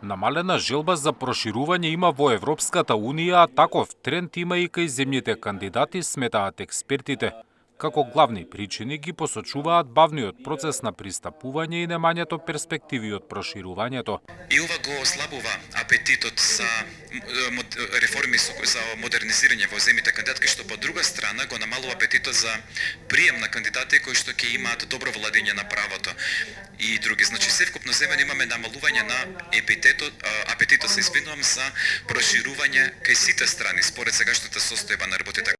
Намалена желба за проширување има во Европската Унија, а таков тренд има и кај земјите кандидати, сметаат експертите. Како главни причини ги посочуваат бавниот процес на пристапување и немањето перспективи од проширувањето. И ова го ослабува апетитот за реформи за модернизирање во земјите кандидатки, што по друга страна го намалува апетитот за прием на кандидати кои што ќе имаат добро владење на правото и други. Значи севкупно земено имаме намалување на апетитот се извинувам за проширување кај сите страни според сегашната состојба на работите.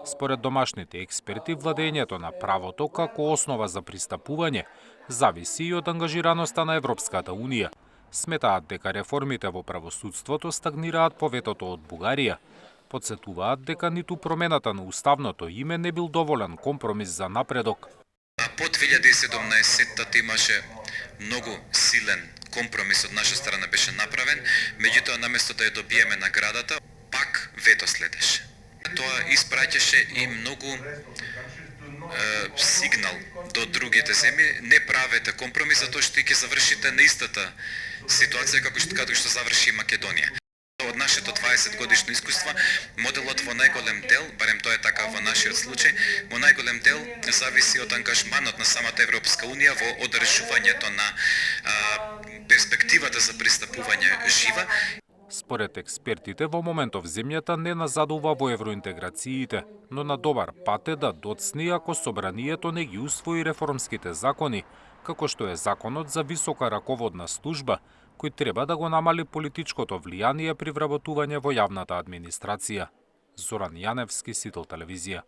Според домашните експерти, владењето на правото како основа за пристапување зависи и од ангажираноста на Европската Унија. Сметаат дека реформите во правосудството стагнираат по ветото од Бугарија. Подсетуваат дека ниту промената на уставното име не бил доволен компромис за напредок. По 2017 имаше многу силен компромис од наша страна беше направен, меѓутоа наместо да ја добиеме наградата, пак вето следеше. Тоа испраќаше и многу сигнал до другите земји, не правете компромис затоа што ќе завршите на истата ситуација како што заврши Македонија. Од нашето 20 годишно искуство, моделот во најголем дел, барем тоа е така во нашиот случај, во најголем дел зависи од ангажманот на самата Европска Унија во одржувањето на перспективата за пристапување жива. Според експертите, во моментов земјата не назадува во евроинтеграциите, но на добар пат е да доцни ако собранието не ги усвои реформските закони, како што е законот за висока раководна служба, кој треба да го намали политичкото влијание при вработување во јавната администрација. Зоран Јаневски, Сител телевизија.